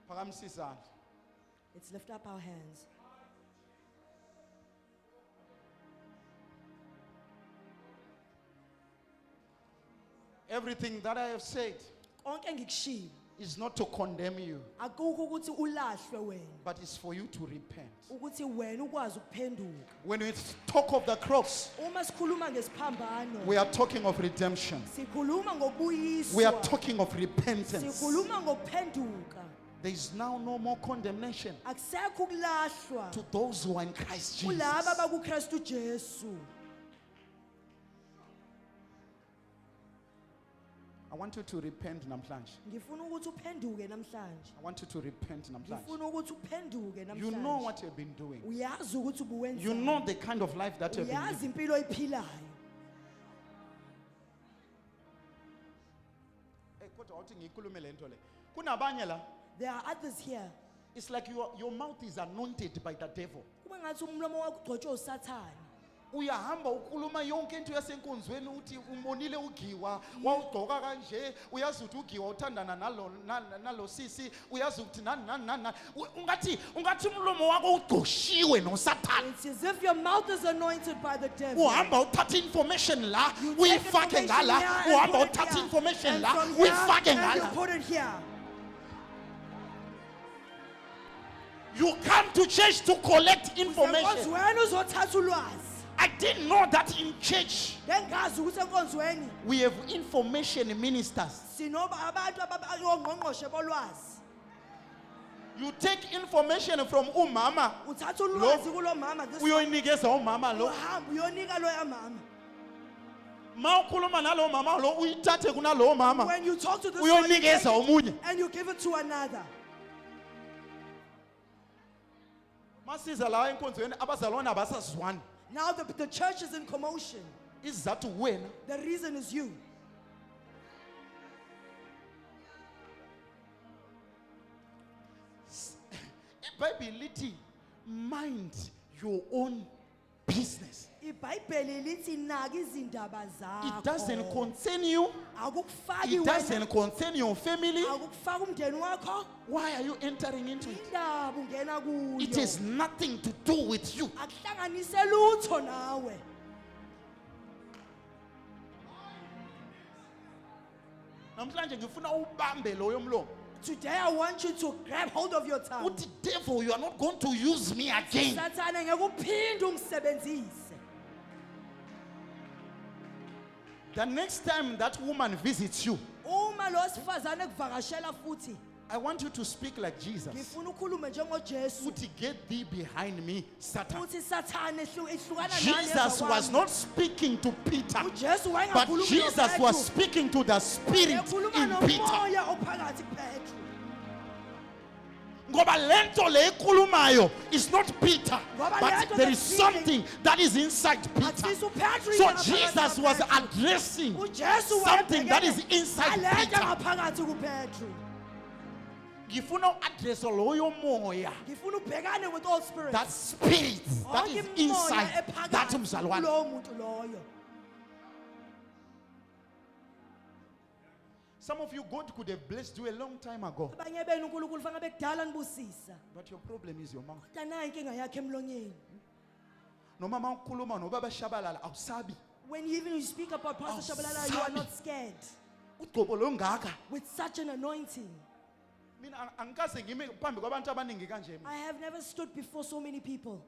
Let's lift up our hands. Everything that I have said Konke engikushilo is not to condemn you, akukho ukuthi ulahlwe wena, but it's for you to repent. ukuthi wena ukwazi ukuphenduka. When we talk of the cross, Uma sikhuluma ngesiphambano, we are talking of redemption. sikhuluma ngokubuyiswa. We are talking of repentance. Sikhuluma ngokuphenduka. There is now no more condemnation Akusekho ukulahlwa to those who are in Christ Jesus. kulabo abakuKristu Jesu. I want you to repent namhlanje. Ngifuna ukuthi uphenduke namhlanje. I want you to repent namhlanje. Ngifuna ukuthi uphenduke namhlanje. You know what you've been doing. Uyazi ukuthi ubuwenza. You know the kind of life that you've been Uyazi living. impilo oyiphilayo. Kodwa awuthi ngikhulume le nto le. Kunabanye la, There are others here. it's like your mouth is anointed by the devil. Kuba ngathi umlomo wakho ugcotshwe uSathane. Uyahamba ukhuluma yonke into yasenkonzweni uthi umonile ugiwa wawugcoka kanje uyazi ukuthi ugiwa uthandana nalo sisi uyazi ukuthi nani ungathi umlomo wakho ugcoshiwe noSathane. It's as if your mouth is anointed by the devil. Uhamba uthatha information la You take uyifake information ngala here and uhamba put it uthatha here. information And la from here, uyifake and you ngala. put it here. You come to church to collect Because information. wena uzothatha ulwazi. I didn't know that in church Ngengazi ukuthi enkonzweni we have information ministers. sinoba abantu abangqongqoshe bolwazi. You take information from umama Uthatha ulwazi kulo mama this uyoyinikeza umama lo. uhamba uyonika lo yamama. Ma ukhuluma nalo mama lo uyithathe kunalo mama When you talk to this one, you uyonikeza take it omunye. and you give it to another. Masiza la enkonzweni abazalwane abasazwani. Now the church is in commotion. Izathu wena. The reason is you. iBhayibheli lithi mind your own business. iBhayibheli lithi naka izindaba zakho. It doesn't concern you. Akukufaki It wena. doesn't concern your family. Akukufaki umndeni wakho. Why are you entering into it? Indaba ungena kuyo. It has nothing to do with you. Akuhlanganise lutho nawe. Namhlanje ngifuna ubambe loyo mlomo. Today I want you to grab hold of your tongue. Uthi devil, you are not going to use me again. Sathane ngeke uphinde ungisebenzise. The next time that woman visits you, Uma lo sifazane kuvakashela futhi, I want you to speak like Jesus. ngifuna ukhulume njengoJesu. Uthi get thee behind me, Satan. Uthi Sathane ihlukana nami. Jesus was not speaking to Peter, uJesu but wayengakhulumi Jesus was speaking to the Spirit ekhuluma in Peter. nomoya ophakathi kuPetru. Ngoba lento le ekhulumayo is not Peter, Ngoba but lento there is that's something that is inside Peter. Asisu Petru So yena Jesus ngaphakathi was kuPetru. addressing uJesu something that is wayebhekene inside nalento Peter. ngaphakathi kuPetru. Ngifuna u-address loyo moya, Ngifuna ubhekane with all spirits. that spirit that Wonke is imimoya inside ephakathi that mzalwane. kulowo muntu loyo. Some of you, God could have blessed you a long time ago, Abanye benu uNkulunkulu fanele bekudala nibusisa. but your problem is your mouth. Kodwa nayi inkinga yakhe emlonyeni. Noma mawukhuluma nobaba Shabalala awusabi. When even you speak about Pastor Shabalala, you are not scared. Ugcobo lo ngaka. With such an anointing. Mina angikaze ngime phambi kwabantu abaningi kanje. I have never stood before so many people.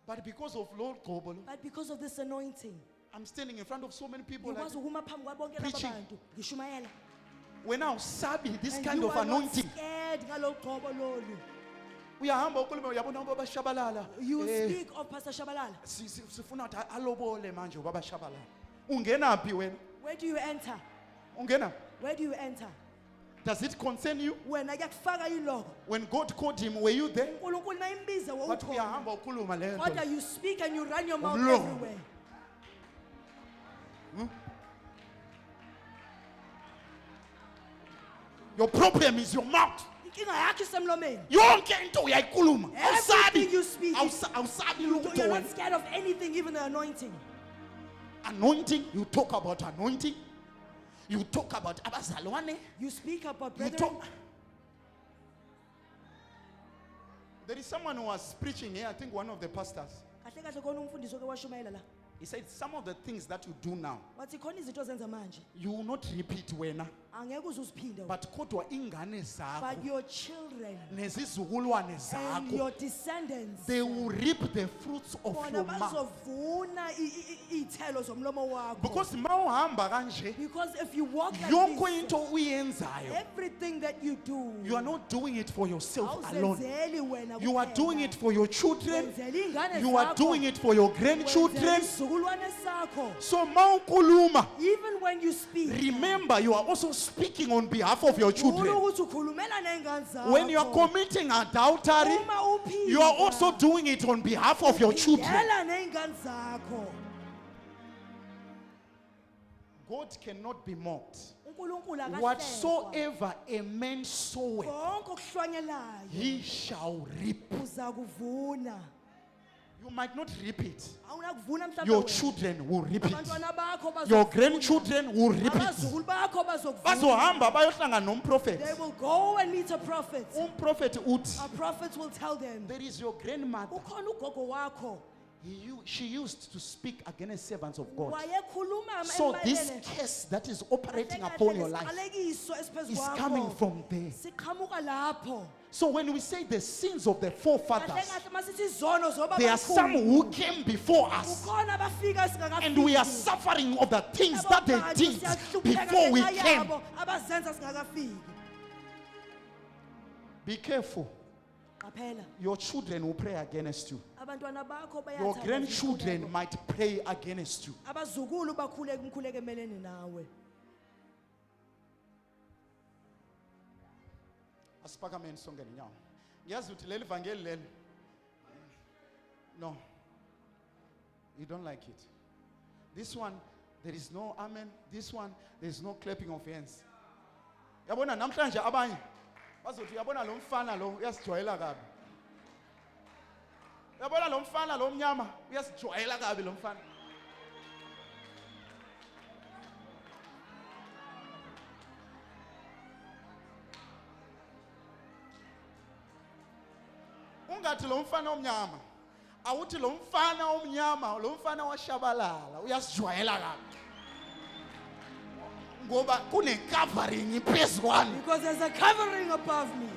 But because of lo gcobo lo, But because of this anointing, I'm standing in front of so many people like ngikwazi ukuma phambi kwabonke laba preaching. bantu ngishumayela. when awusabi this And kind you of are not anointing. scared ngalo gcobo lolu. Uyahamba ukhuluma uyabona ubaba Shabalala. You speak of Pastor Shabalala. Sifuna ukuthi alobole manje ubaba Shabalala. Ungenaphi wena? Where do you enter? Ungena? Where do you enter? Does it concern you? Wena kuyakufaka yiloko. When God called him, were you there? uNkulunkulu nayimbiza But wawukhona. uyahamba ukhuluma le nto. Kodwa you speak and you run your mouth Umlomo. everywhere. Your problem is your mouth. Inkinga yakho isemlomeni. Yonke into uyayikhuluma. Everything Awusabi. you speak, Awusabi lutho you're not wena. scared of anything, even the anointing. Anointing, you talk about anointing. You talk about abazalwane. You speak about You brethren. talk. There is someone who was preaching here, I think one of the pastors. Kahle kahle khona umfundisi oke washumayela la. He said some of the things that you do now, Wathi khona izinto zenza manje. you will not repeat wena, Angeke uze uziphinde. but kodwa ingane zakho But your children nezizukulwane and zakho, your descendants they will reap the fruits of bona your mouth. bazovuna iy'thelo zomlomo wakho. Because mawuhamba kanje, Because if you walk like yonke this, into uyenzayo, everything that you do, you are not doing it for yourself alone. awuzenzeli wena You are kuphela. doing it for your children. Wenzela iy'ngane You are zakho, doing it for your wenzela grandchildren. isizukulwane sakho. So mawukhuluma, Even when you speak, remember you are also speaking on behalf of your ufuna children. ukuthi ukhulumela ney'ngane zakho. When you are committing adultery, Uma uphila, you are also doing it on behalf of your children. phindela ney'ngane zakho. God cannot be mocked. uNkulunkulu akahlekwa. Whatsoever a man soweth, Konke okuhlwanyelayo he shall reap. uza kuvuna. You might not reap it. Awunakuvuna mhlawumbe Your wena. children will reap it. Abantwana bakho Your bazokuvuna. grandchildren will reap it. Abazukulu bakho bazokuvuna. Bazohamba bayohlangana nomprofet. They will go and meet a prophet. Umprofet uthi, A prophet will tell them, there is your grandmother. ukhona ugogo wakho. She used to speak against servants of God. Wayekhuluma So this emayelene. curse that is operating Kahle upon kahle your life lesiqalekiso esiphezu is kwakho. coming from there. Siqhamuka lapho. So when we say the sins of the forefathers, Kahle kahle masithi izono zoba there are some who came before us, Kukhona abafika singakafiki. and we are suffering of the things that they did before we came. Abazenza singakafiki. Be careful. Qaphela. Your children will pray against you. Abantwana bakho Your bayathanda grandchildren izinto might pray against you. zakho. Abazukulu bakhuleke emeleni nawe. Asiphakameni sonke ngenyawo. Ngiyazi ukuthi leli vangeli leli. No. You don't like it. This one, there is no amen. This one, there is no clapping of hands. Yabona namhlanje abanye bazothi uyabona lo mfana lo uyasijwayela kabi. Uyabona lo mfana lo mnyama uyasijwayela kabi lo mfana. Ungathi lo mfana omnyama, awuthi lo mfana omnyama, lo mfana washabalala uyasijwayela kabi. Ngoba kune covering phezu kwami. Because there's a covering above me.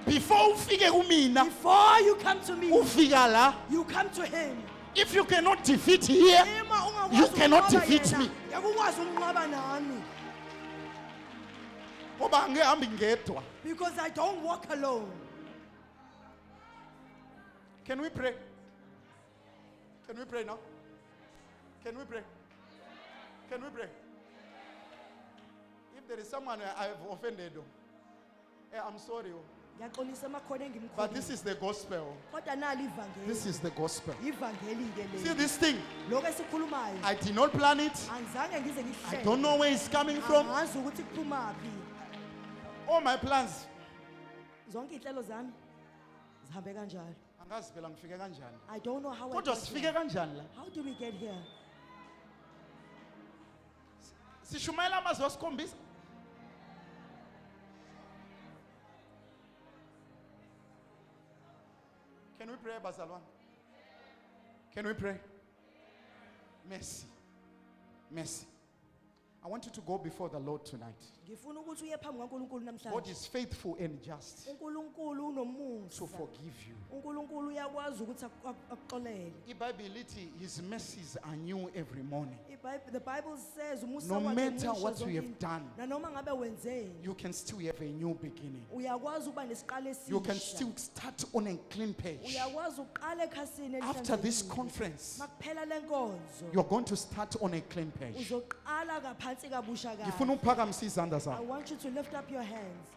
Before ufike kumina, Before you come to me, ufika la. you come to him. If you cannot defeat here, Ema ungakwazi you cannot ukunqoba defeat yena, me. yakukwazi ukunqoba nami. Ngoba angihambi ngedwa. Because I don't walk alone. Can we pray? Can we pray now? Can we pray? Can we pray? If there is someone I have offended, I'm sorry. Ngiyaxolisa emakhona But this engimkhona. is the gospel. Kodwa nali ivangeli. This is the gospel. Ivangeli ke See le. this thing? Lokho esikhulumayo. I did not plan it. Angizange ngize I ngihlele. don't know where it's coming from. Angazi ukuthi kuphumaphi. All my plans. Zonke inhlelo zami zihambe kanjalo. Angazi phela ngifike kanjani. I don't know how I Kodwa got sifike here. kanjani la? How did we get here? Sishumayela amazwi asikhombisa. Can we pray, Bazalwan? Can we pray? Mercy. Mercy. I want you to go before the Lord tonight. Ngifuna ukuthi uye phambi kaNkulunkulu God namhlanje. is faithful and just uNkulunkulu to unomusa. forgive you. uNkulunkulu uyakwazi ukuthi akuxolele. iBhayibheli lithi his mercies are new every morning. The Bible says umusa No wakhe matter muhle what you zonke have done, nanoma ngabe wenzeni, you can still have a new beginning. uyakwazi ukuba nesiqalo You can esisha. still start on a clean page. Uyakwazi uqala ekhasini After this elihlanzekile. conference, Makuphela lenkonzo, you're going to start on a clean page. uzoqala kaphansi kabusha Ngifuna kahle. uphakamisa izandla I zakho. want you to lift up your hands.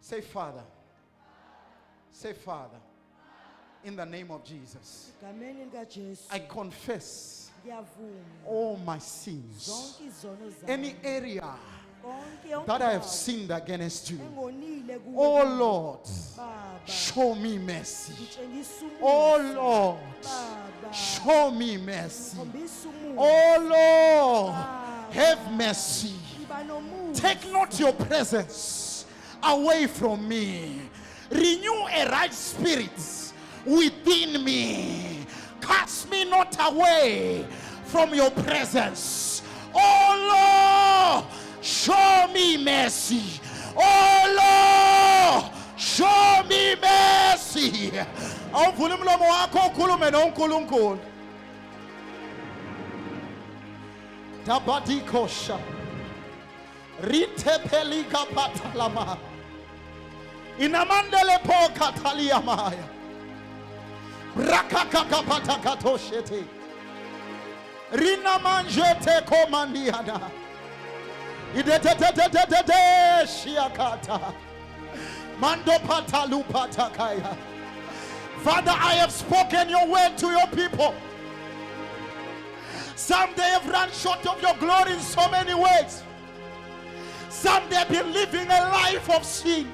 Say, Father. Say, Father. In the name of Jesus, Egameni likaJesu, I confess ngiyavuma all my sins. zonke izono zami. Any area Konke yonke that I have indawo sinned against you. engonile kuwe, Oh Lord, Baba, show me mercy. ngitshengisa umusa. Oh Lord, Baba, show me mercy. khombisa umusa. Oh Lord, Baba, have mercy. iba nomusa. Take not your presence away from me. Renew a right spirit within me. Cast me not away from your presence. Oh Lord, show me mercy. Oh Lord, show me mercy. Awuvula umlomo wakho ukhulume noNkulunkulu. Dabadikosha. Ritepelika patalama. Inamandele po kataliamaya. Rakakakapatakato. Rina manjete komandiana. Idetete shiakata. Mando patalu patakaya. Father, I have spoken your word to your people. Some they have run short of your glory in so many ways. Some they have been living a life of sin.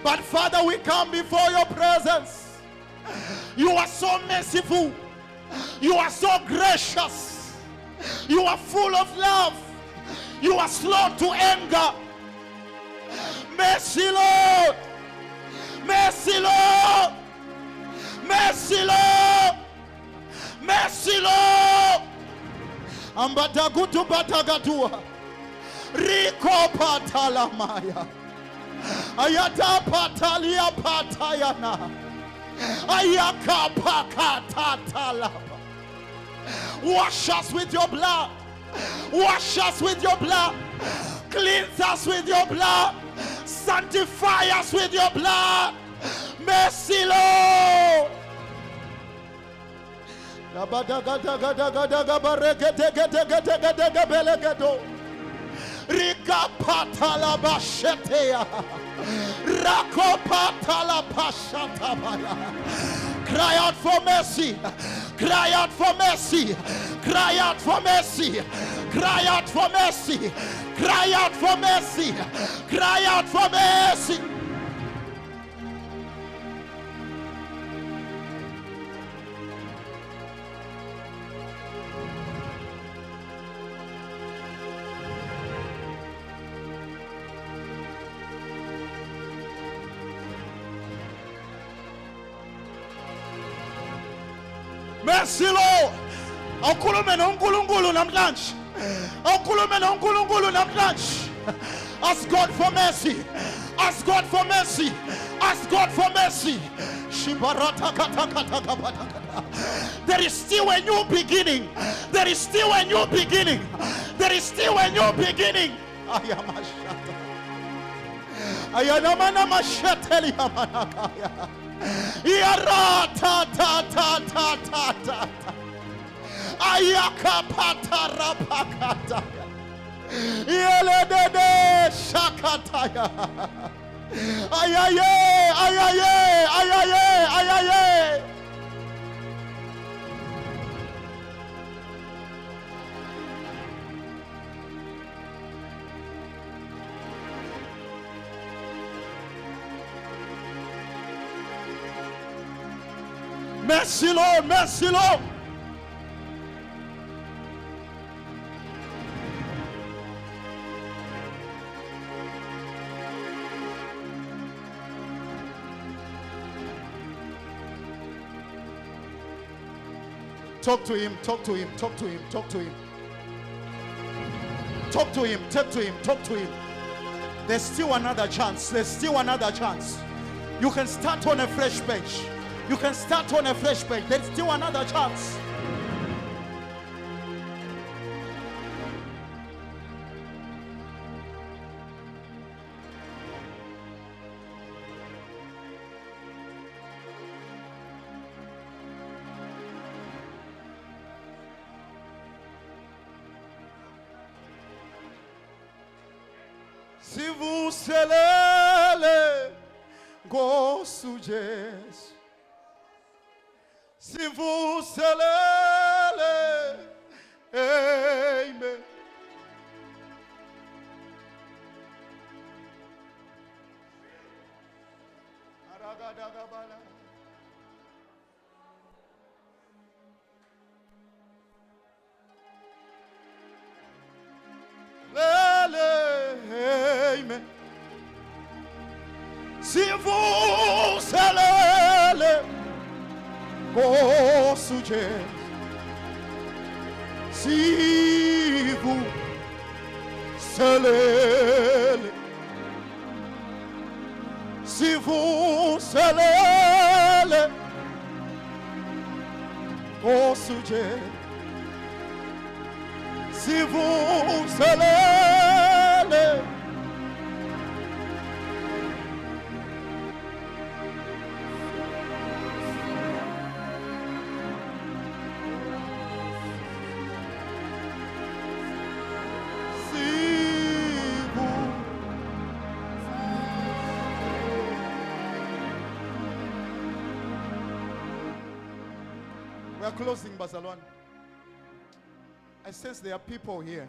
But Father, we come before your presence. You are so merciful. You are so gracious. You are full of love. You are slow to anger. Mercy, Lord. Mercy, Lord. Mercy, Lord. Mercy, Lord. Ambatagutu batagatua. Riko patalamaya. Ayata patalia patayana. Ayaka pakatatalaba. Wash us with your blood. Wash us with your blood. Cleanse us with your blood. Sanctify us with your blood. Mercy, Lord. Rika patala bashetea. Rako patala pashatabaya. Cry out for mercy. Cry out for mercy. Cry out for mercy. Cry out for mercy. Cry out for mercy. Cry out for mercy. Mercy, Lord. Awukhulume noNkulunkulu namhlanje. Awukhulume noNkulunkulu namhlanje. Ask God for mercy. Ask God for mercy. Ask God for mercy. There is still a new beginning. There is still a new beginning. There is still a new beginning. Ayanamana masheteli amanakaya. Yara ta ta ta ta ta ta. Ayaka patara pakata. Yeledede shakataya. Ayaye, ayaye, ayaye, ayaye. Mercy, Lord, mercy, Lord. Talk to him, talk to him, talk to him, talk to him. Talk to him, talk to him, talk to him. There's still another chance. There's still another chance. You can start on a fresh page. You can start on a fresh page. There's still another chance. Sivuselele ngosujesu. Sivuselele. Amen. Aragadagabala. sivuselele Nkosi uJesu sivuselele sivuselele Nkosi uJesu sivuselele We are closing, Bazalwane. I sense there are people here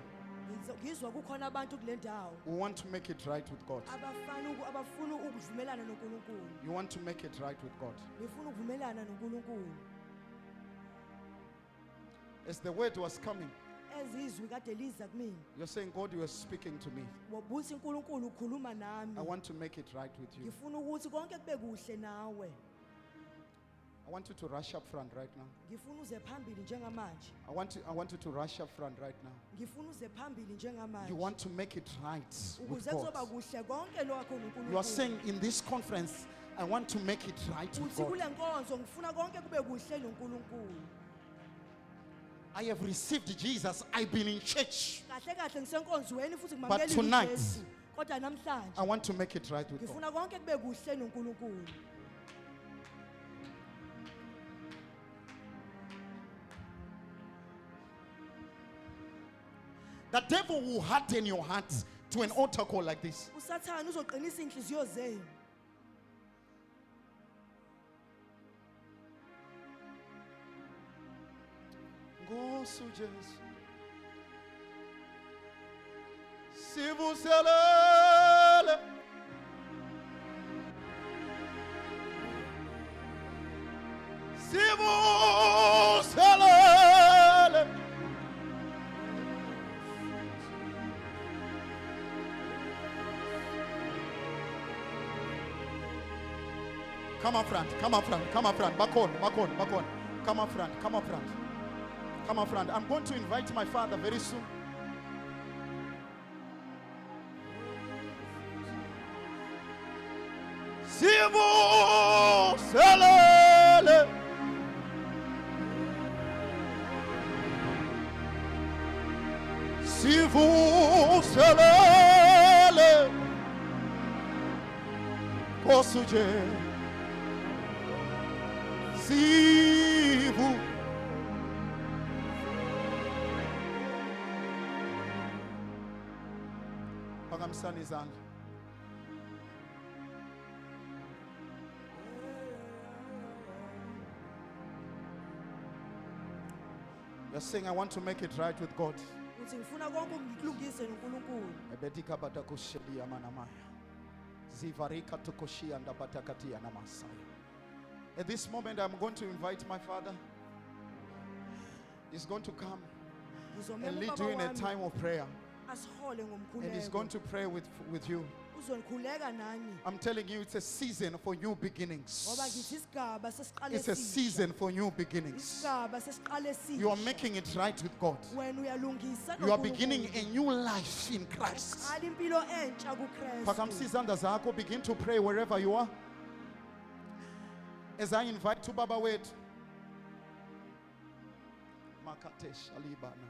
ngizwa kukhona abantu kule ndawo who want to make it right with God. abafuna ukuvumelana noNkulunkulu. You want to make it right with God. Ngifuna ukuvumelana noNkulunkulu. As the word was coming, Ezizwi kade liza kumina. you're saying, God, you are speaking to me. Wabuthi uNkulunkulu ukhuluma nami. I want to make it right with you. Ngifuna ukuthi konke kube kuhle nawe. I want you to rush up front right now. Ngifuna uze phambili njengamanje. I want you to rush up front right now. Ngifuna uze phambili njengamanje. You want to make it right with Ukuze kuzoba God. kuhle konke lokho noNkulunkulu. You are saying in this conference, I want to make it right with Uthi God. kule nkonzo ngifuna konke kube kuhle noNkulunkulu. I have received Jesus. I've been in church. Kahle kahle ngisenkonzweni futhi But ngimamukela tonight, uJesu. Kodwa namhlanje I want to make it right with God. ngifuna konke kube kuhle noNkulunkulu. The devil will harden your heart to an altar call like this. uSathane uzoqinisa inhliziyo zenu. Nkosi uJesu sivuselele sivuselele Come up front, come up front, come up front. Back on. Come up front, come up front. Come up front. I'm going to invite my father very soon. Sivuselele Sivuselele Nkosi uJesu Sivu Phakamisani izandla. You're saying, I want to make it right with God. Uthi ngifuna konke ngikulungise noNkulunkulu. Ebetika batakushelia manamaya. Zivarika tukoshia ndabatakatia namasaya. At this moment, I'm going to invite my father. He's going to come and lead you in a time of prayer. Asihole ngomkhuleko. And he's going to pray with you. Uzonikhuleka nani. I'm telling you, it's a season for new beginnings. Ngoba ngithi isigaba sesiqale It's a season for new beginnings. Isigaba sesiqale esisha. You are making it right with God. Wena uyalungisa You are beginning a new life in Christ. Qala impilo entsha kuKristu. Phakamisa izandla zakho, begin to pray wherever you are. As I invite to Baba wethu. Makatesh alibana.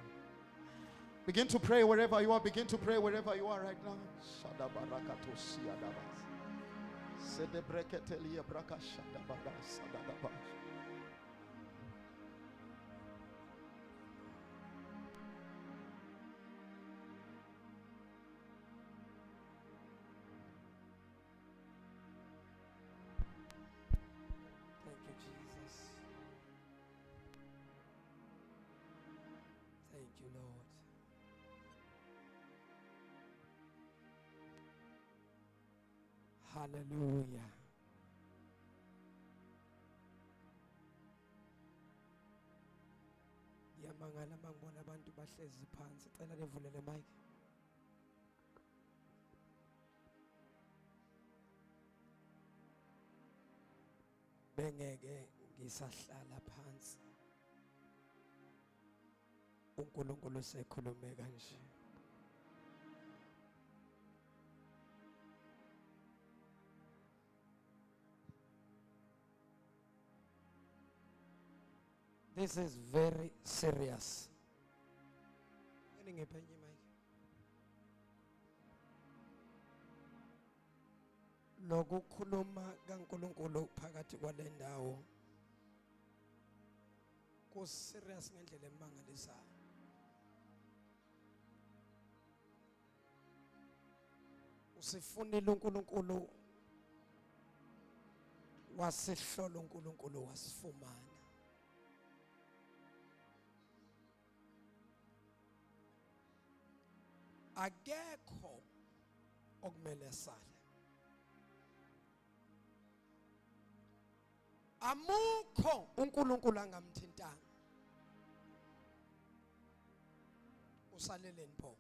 Begin to pray wherever you are. Begin to pray wherever you are right now. Shadabarakato siadabas. Sedebreketelia braka shadabada sadadaba. Thank you, Jesus. Thank you, Lord. Hallelujah. Ngiyamangala mangibona abantu bahlezi phansi. Cela levulele mic. bengeke ngisahlala phansi uNkulunkulu sekhulume kanje. This is very serious. Ngiphenye mic. Lokukhuluma kaNkulunkulu phakathi kwale ndawo ku serious ngendlela emangalisayo. Usifunile uNkulunkulu wasihlola uNkulunkulu wasifumana. Akekho okumele sale. Amukho uNkulunkulu angamthintanga. Usaleleni pho.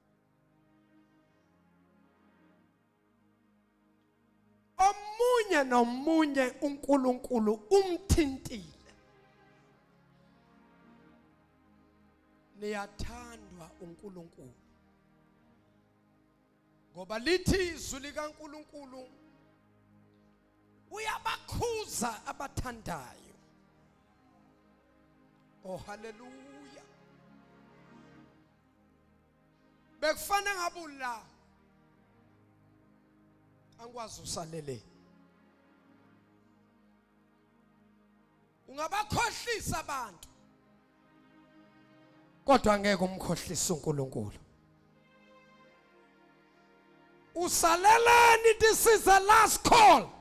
Omunye nomunye uNkulunkulu umthintile. Niyathandwa uNkulunkulu. Ngoba lithi izwi likaNkulunkulu uyabakhuza abathandayo. Oh haleluya. Bekufanele ngabula angikwazi usalele. Ungabakhohlisa abantu kodwa ngeke umkhohlise uNkulunkulu. Usaleleni, this is the last call.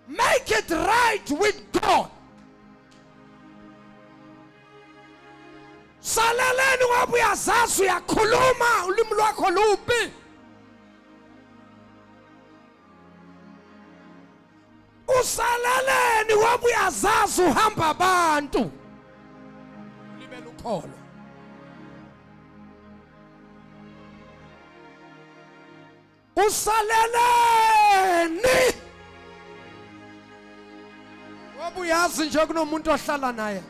Make it right with God. Saleleni ngoba uyazazi uyakhuluma ulimi lwakho lubi. Usaleleni ngoba uyazazi uhamba abantu. Libe lukholo. Usaleleni ngoba uyazi nje kunomuntu ohlala naye.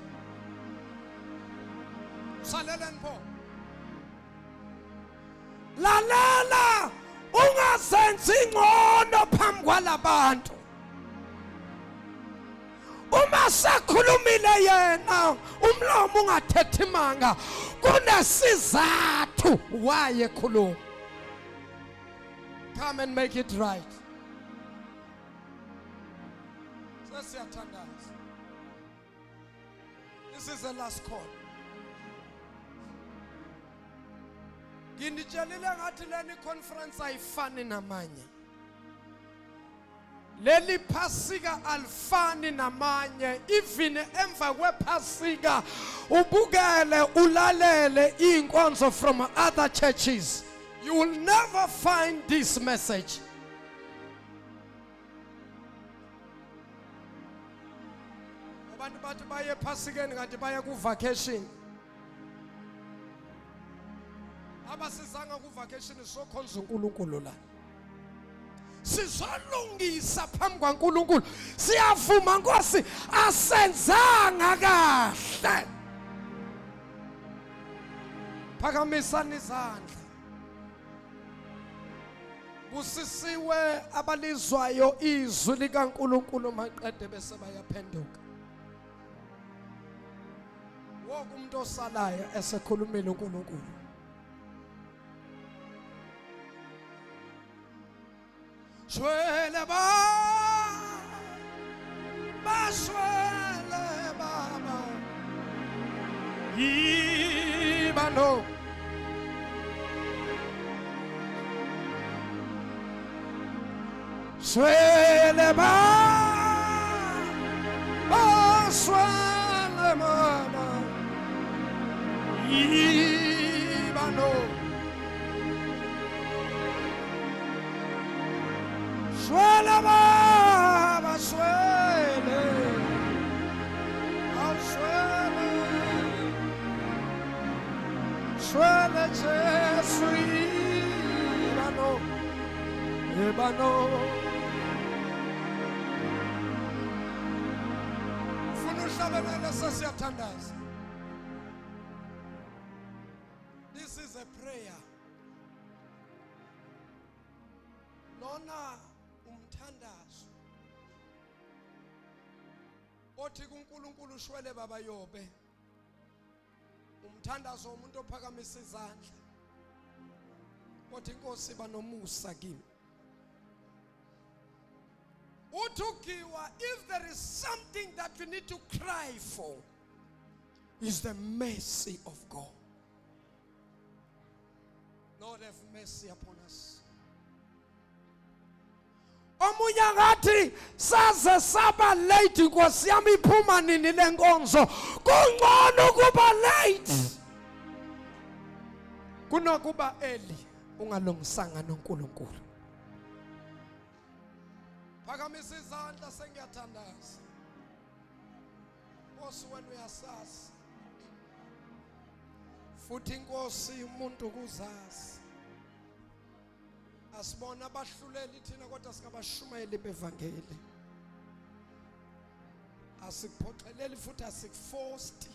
Usaleleni pho. Lalela ungazenzi ngcono phambi kwalabantu. Uma sakhulumile yena umlomo ungathethi manga kunesizathu waye khuluma. Come and make it right. This is the last call. Nginitshelile ngathi leni conference ayifani namanye. Leli phasika alifani namanye. Even emva kwephasika ubukele ulalele inkonzo from other churches. You will never find this message. Abantu bathi baye phasikeni kanti baye ku vacation. Abasizanga ku vacation sokhonza uNkulunkulu la. Sizolungisa phambi kwaNkulunkulu. Siyavuma Nkosi asenzanga kahle. Phakamisani izandla. Busisiwe abalizwayo izwi likaNkulunkulu maqede bese bayaphenduka. Wonke umuntu osalayo esekhulumile uNkulunkulu. Shwele shwele baba. Ibano. Shwele shwele mama. Ibano. Shwele baba shwele. Shwele. Shwele Jesu ibano. Ibano. Sihlabelele sesiyathandaza. This is a prayer. Lona umthandazo. Othi kuNkulunkulu ushwele baba Yobe. Umthandazo umuntu ophakamisa izandla. Othi inkosi banomusa kimi. Utukiwa, if there is something that we need to cry for, is the mercy of God. Lord, have mercy upon us. Omunye ngathi saze saba late Nkosi yami iphuma nini lenkonzo. Kungcono kuba late kunokuba early ungalungisanga noNkulunkulu. Phakamisa izandla sengiyathandaza. Nkosi wena uyasazi. Futhi inkosi umuntu kuzazi. Asibona abahluleli thina kodwa singabashumayeli bevangeli. Asikuphoxeleli futhi asikuforced.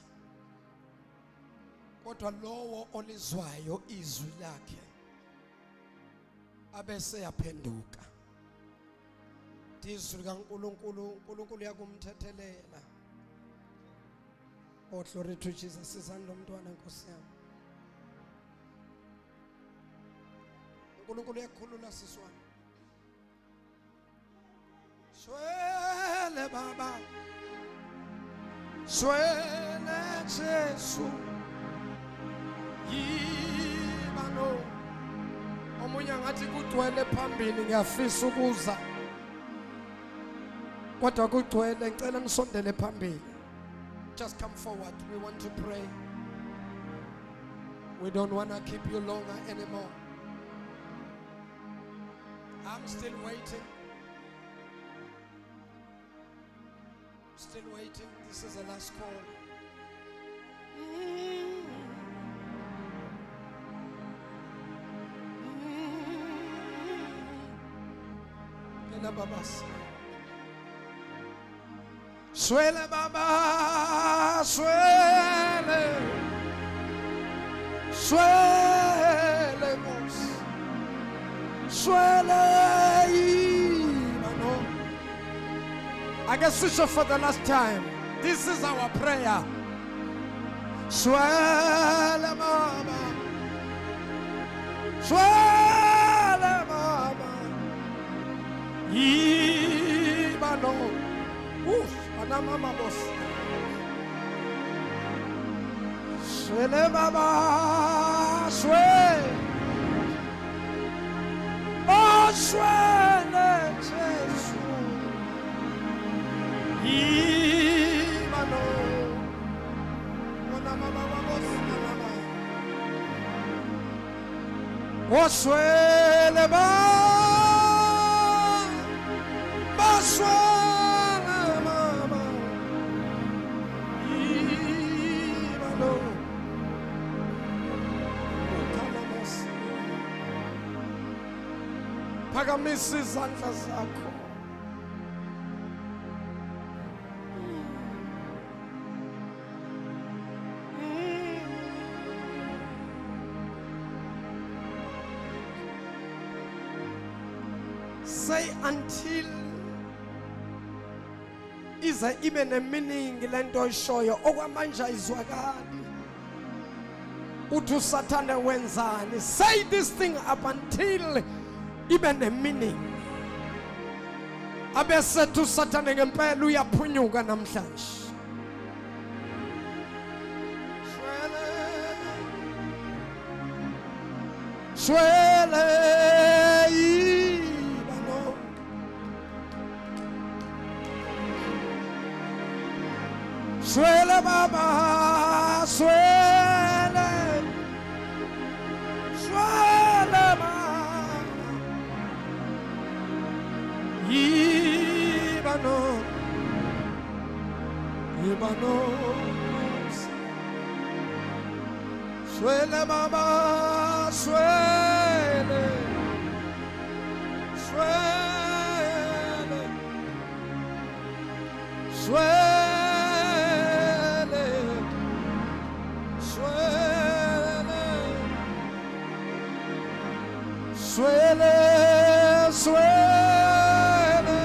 Kodwa lowo olizwayo izwi lakhe abese yaphenduka. Izwi kaNkulunkulu, uNkulunkulu yakumthethelela. Oh, glory to Jesus. Sizani lo mntwana Nkosi yami. uNkulunkulu uyakhulula siswami. Swele baba. Swele Jesu. Yibano. Omunye ngathi kugcwele phambili ngiyafisa ukuza. Kodwa kugcwele ngicela nisondele phambili. Just come forward. We want to pray. We don't want to keep you longer anymore. I'm still waiting. Still waiting. This is the last call. Babas. Swele baba, swele, swele mos, swele imano. I can switch off for the last time. This is our prayer. Swele baba, swele baba, imano. Mama boss. Swele baba, swele. Oh, swele Jesu. Imano. Mama boss, mama. Oh, swele baba, swele. Phakamisa izandla zakho. Say until ize ibe neminingi lento oyishoyo okwamanje ayizwakali. Uthi uSathane wenzani? Say this thing up until even a meaning. Abese tu Sathane ngempela uyaphunyuka namhlanje. Swele ibano. Swele baba, swele. Swele baba. Ibano, Ibano, swele baba, swele, swele, swele. Swele, swele,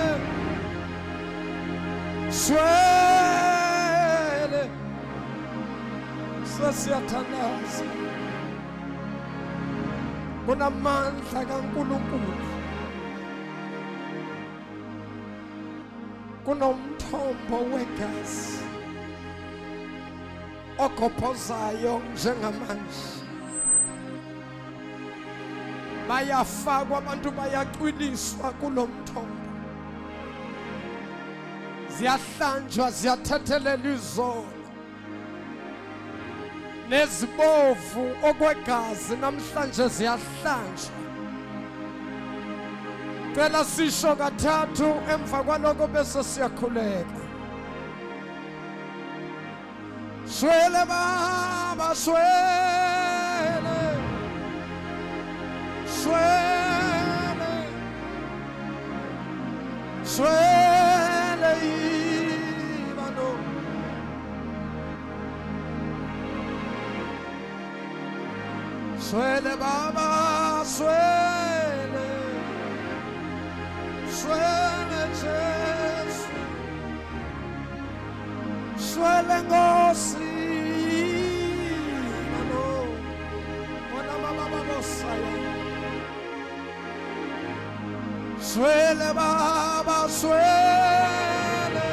swele. Sasiyathandaza. Kunamandla kaNkulunkulu. Kunomthombo wegazi ogobhozayo njengamanje. Bayafakwa abantu bayaqwiliswa kulomthombo. Ziyahlanjwa ziyathethelelwa izono. Nezibovu okwegazi namhlanje ziyahlanjwa. Cela sisho kathathu emva kwaloko bese siyakhuleka. Swele baba swele. Swele. Swele ibano. Swele baba swele. Swele Jesu. Swele Ngosi. Mano. Mwana mama babosaya. Swele baba swele.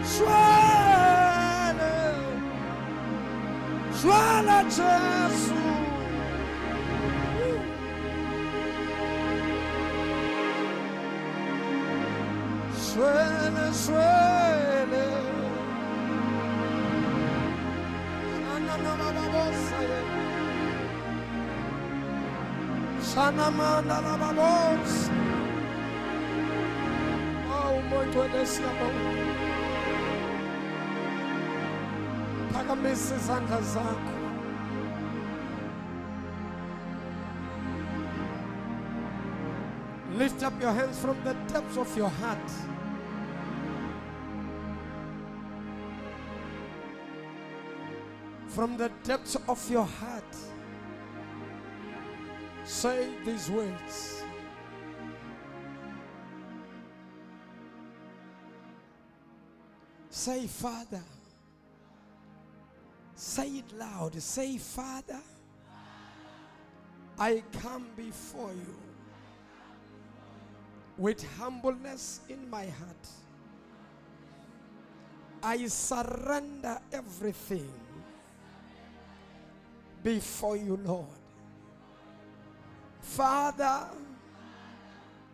Swele. Swele Jesu. Swele, swele. Sana mama babosaya. Sana manda la babos. Oh, muito elesiamo. Phakamisa izandla zakho. Lift up your hands from the depths of your heart. From the depths of your heart, say these words. Say, Father. Say it loud. Say, Father, I come before you with humbleness in my heart. I surrender everything before you, Lord. Father,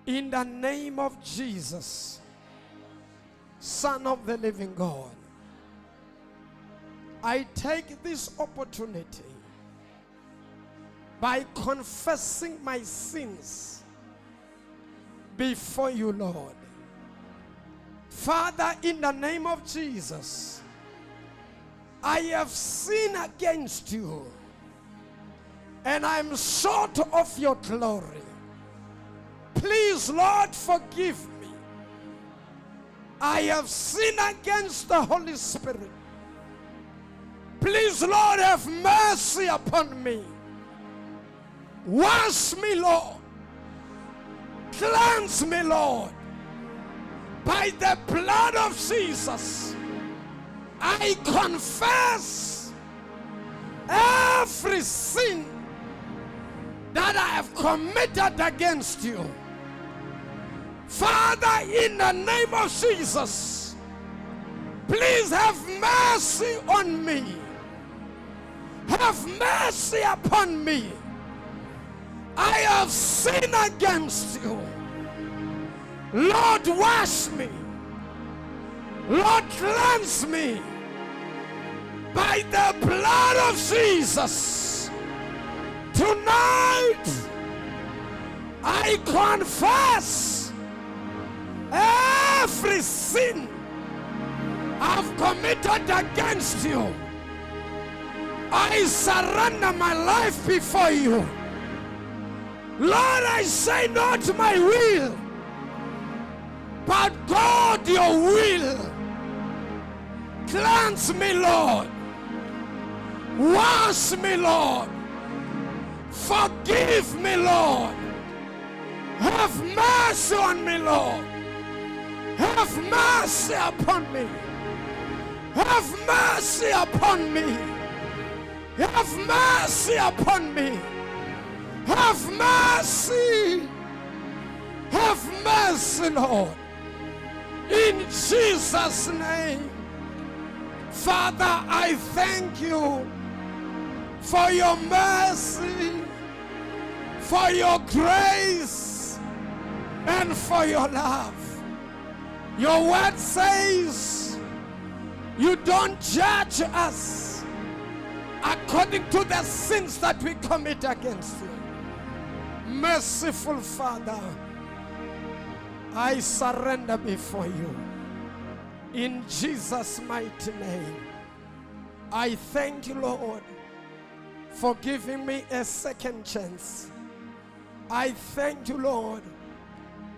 in the name of Jesus, Son of the living God, I take this opportunity by confessing my sins before you, Lord. Father, in the name of Jesus, I have sinned against you, and I'm short of your glory. Please, Lord, forgive me. I have sinned against the Holy Spirit. Please, Lord, have mercy upon me. Wash me, Lord. Cleanse me, Lord. By the blood of Jesus, I confess every sin that I have committed against you. Father, in the name of Jesus, please have mercy on me. Have mercy upon me. I have sinned against you. Lord, wash me. Lord, cleanse me by the blood of Jesus. Tonight, I confess every sin I've committed against you. I surrender my life before you. Lord, I say not my will, but God, your will. Cleanse me, Lord. Wash me, Lord. Forgive me, Lord. Have mercy on me, Lord. Have mercy upon me. Have mercy upon me. Have mercy upon me. Have mercy. Have mercy, Lord. In Jesus' name. Father, I thank you for your mercy, for your grace, and for your love. Your word says you don't judge us according to the sins that we commit against you. Merciful Father, I surrender before you. In Jesus' mighty name, I thank you, Lord, for giving me a second chance. I thank you, Lord,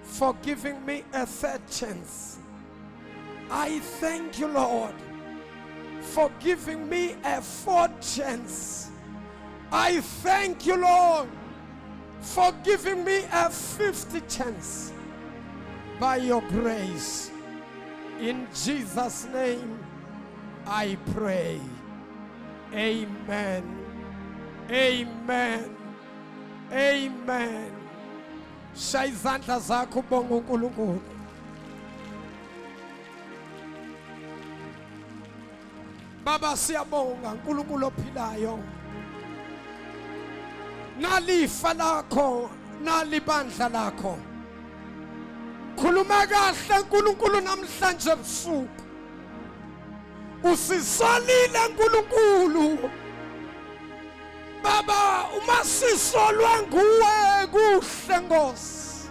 for giving me a third chance. I thank you, Lord, for giving me a fourth chance. I thank you, Lord, for giving me a fifth chance. By your grace, in Jesus' name, I pray. Amen. Amen. Amen. Shaya izandla zakho ubonga uNkulunkulu. Baba, siyabonga uNkulunkulu ophilayo. Nalifa lakho, nalibandla lakho. Khuluma kahle uNkulunkulu namhlanje ebusuku. Usisolile uNkulunkulu. Baba, uma sisolwa nguwe kuhle Nkosi.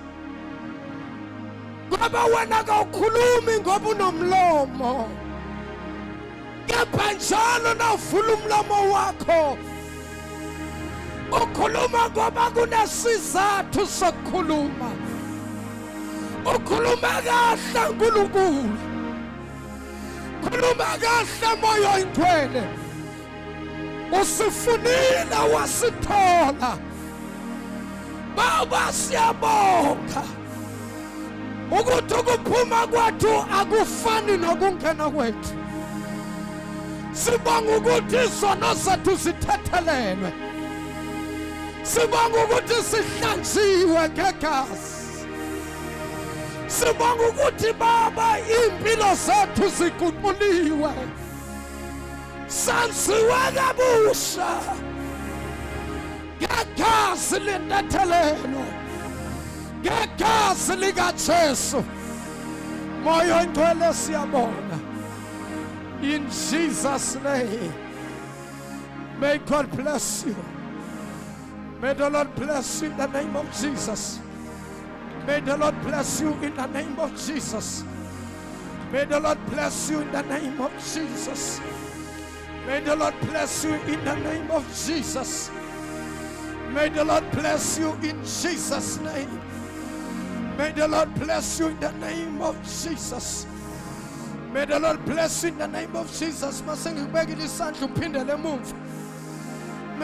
Ngoba wena awukhulumi ngoba unomlomo. Kepha njalo nawuvula umlomo wakho, ukhuluma ngoba kunesizathu sokukhuluma. Ukhuluma kahle uNkulunkulu. Khuluma kahle Moya Oyingcwele. Usifunile wasithola. Baba, siyabonga ukuthi ukuphuma kwethu akufani nokungena kwethu. Sibonga ukuthi izono zethu zithethelelwe. Sibonga ukuthi sihlanziwe ngegazi. Sibonga ukuthi Baba impilo zethu ziguquliwe. Sansiwe kabusha ngegazi lentethelelo, ngegazi likaJesu. Moya Oyingcwele siyabonga. In Jesus' name, may God bless you. May the Lord bless you in the name of Jesus. May the Lord bless you in the name of Jesus. May the Lord bless you in the name of Jesus. May the Lord bless you in the name of Jesus. May the Lord bless you in Jesus' name. May the Lord bless you in the name of Jesus. May the Lord bless you in the name of Jesus. May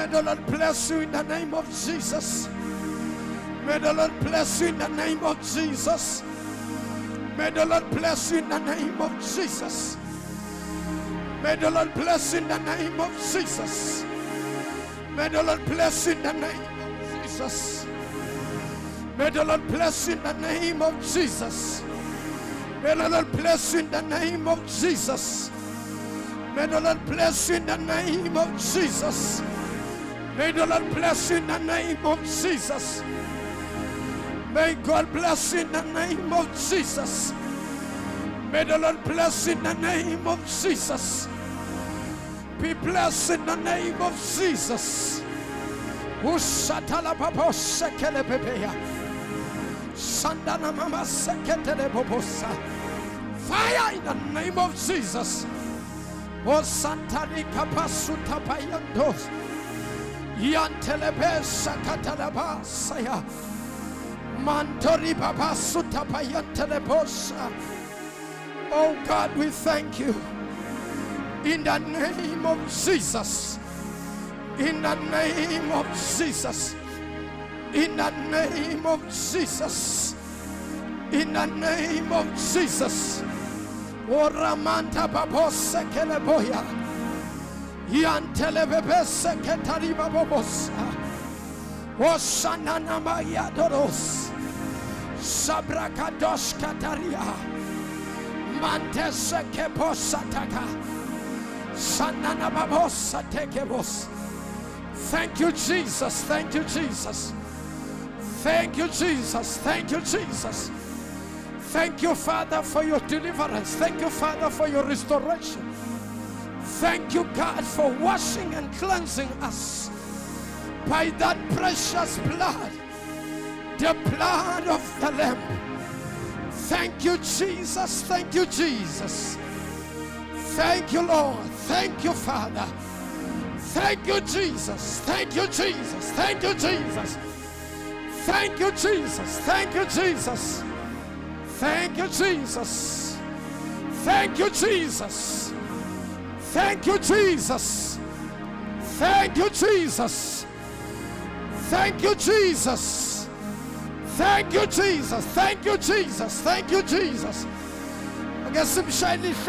the Lord bless you in the name of Jesus. May the Lord bless you in the name of Jesus. May the Lord bless you in the name of Jesus. May the Lord bless you in the name of Jesus. May the Lord bless you in the name of Jesus. May the Lord bless you in the name of Jesus. May the Lord bless you in the name of Jesus. May the Lord bless you in the name of Jesus. May the Lord bless you in the name of Jesus. May God bless you in the name of Jesus. May the Lord bless you in the name of Jesus. Be blessed in the name of Jesus. Ushatala papa shekele pepeya. Shandana mama seketele poposa. Fire in the name of Jesus. O santari kapasuta payandos. Yantelebe sakatalaba saya. Mantori papa suta payanteleposa. Oh God, we thank you. In the name of Jesus. In the name of Jesus. In the name of Jesus. In the name of Jesus. Oramanta babose keleboya. Yantelebebese ketariba bobosa. Osanana maya doros. Sabrakadosh kataria. Mantese keposataka. Sanana babosa tekebos. Thank you, Jesus. Thank you, Jesus. Thank you, Jesus. Thank you, Jesus. Thank you, Father, for your deliverance. Thank you, Father, for your restoration. Thank you, God, for washing and cleansing us by that precious blood, the blood of the Lamb. Thank you, Jesus. Thank you, Jesus. Thank you, Lord. Thank you, Father. Thank you, Jesus. Thank you, Jesus. Thank you, Jesus. Thank you, Jesus. Thank you, Jesus. Thank you, Jesus. Thank you, Jesus. Thank you, Jesus. Thank you, Jesus. Thank you, Jesus. Thank you, Jesus. Thank you, Jesus.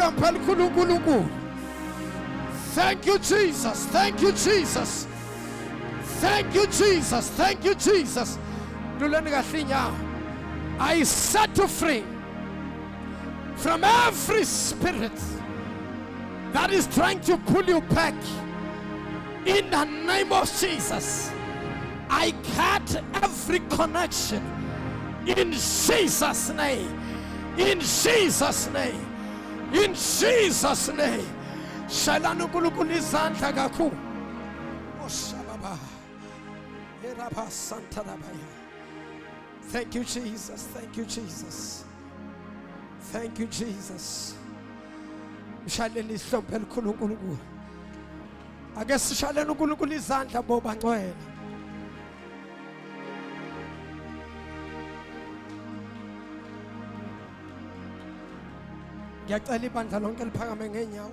Thank you, Jesus. Thank you, Jesus. Thank you, Jesus. Thank you, Jesus. Thank you, Jesus. I set you free from every spirit that is trying to pull you back. In the name of Jesus, I cut every connection. In Jesus' name. In Jesus' name. In Jesus' name. Shalanu kulukuli zanta gaku. Oshababa. Eraba santa rabaya. Thank you, Jesus. Thank you, Jesus. Thank you, Jesus. Shaleni hlomphe likhulu uNkulunkulu. Ake sishaleni uNkulunkulu izandla boba ngcwele. Ngiyacela ibandla lonke liphakame ngeenyawo.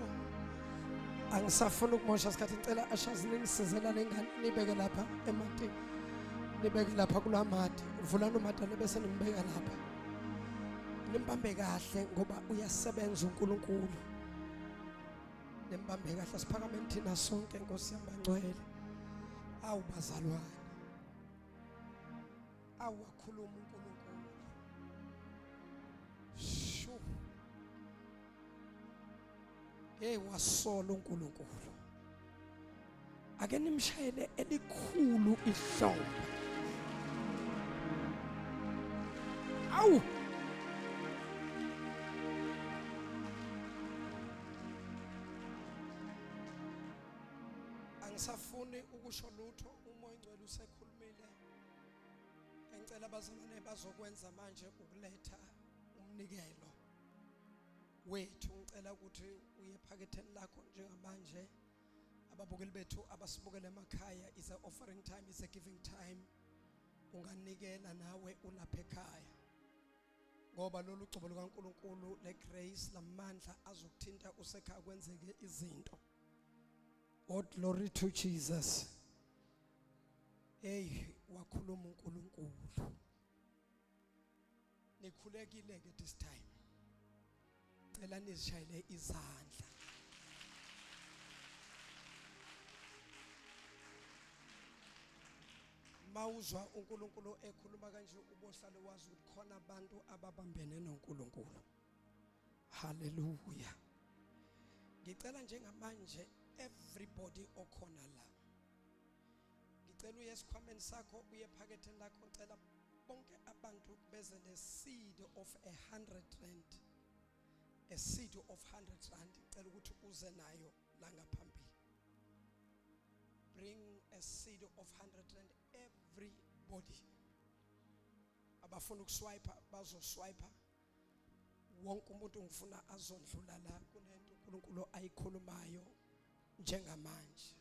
Angisafuna ukumosha isikhathi, ngicela ashazi ningisizela lengane nibeke lapha ematini. Nibeke lapha kulamati. Vulani umatane bese nimbeka lapha. Nimbambe kahle ngoba uyasebenza uNkulunkulu. Nimbambe kahle siphakameni thina sonke Nkosi yami bangcwele. Awu bazalwane. Awu wakhuluma uNkulunkulu. Shu. Wasola uNkulunkulu. Ake nimshayele elikhulu ihlombe. Awu. Angisafuni ukusho lutho, umoya ngcwele usekhulumile. Ngicela abazalwane bazokwenza manje ukuletha umnikelo wethu. Ngicela ukuthi uye ephaketheni lakho njengamanje. Ababukeli bethu abasibukela emakhaya, is a offering time, is a giving time. Unganikela nawe ulapha ekhaya. Ngoba lolu cubo lukaNkulunkulu le grace lamandla azokuthinta usekhaya kwenzeke izinto. Oh, glory to Jesus. Wakhuluma uNkulunkulu. Nikhulekile ke this time. Cela nizishayele izandla. Mawuzwa uNkulunkulu ekhuluma kanje ubohlale wazi ukuthi khona abantu ababambene noNkulunkulu. Hallelujah. Ngicela njengamanje everybody okhona la. Ngicela uye esikhwameni sakho uye ephaketheni lakho, ngicela bonke abantu beze le seed of 100 rand. A seed of 100 rand. Ngicela ukuthi uze nayo la ngaphambili. Bring a seed of 100 rand. Everybody. Abafuna ukuswipe bazoswipe. Wonke umuntu ngifuna azondlula la kunento uNkulunkulu ayikhulumayo njengamanje.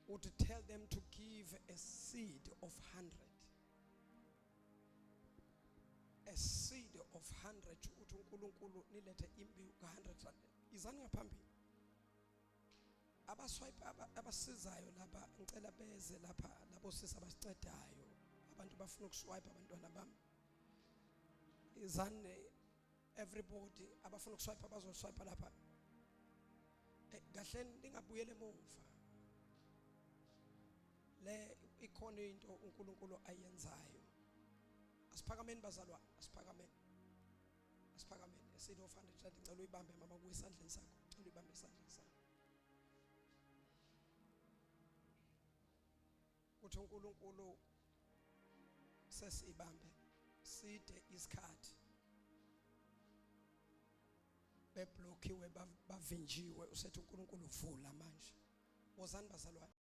Would tell them to give a seed of 100. A seed of 100 ukuthi uNkulunkulu nilethe imbewu ka100 rand. Izani ngaphambili. abaswipe abasizayo lapha ngicela beze lapha labo sisi abasicedayo abantu bafuna ukuswipe abantwana bami izane everybody abafuna ukuswipe abazoswipe lapha kahle ningabuyele emuva le ikhona into uNkulunkulu ayenzayo asiphakameni bazalwane asiphakameni esilo 500 rand ngicela uyibambe mama kuyisandleni sakho ngicela uyibambe isandleni sakho kuthi uNkulunkulu sesibambe side isikhathi beblockiwe bavinjiwe usethi uNkulunkulu uvula manje wozani bazalwane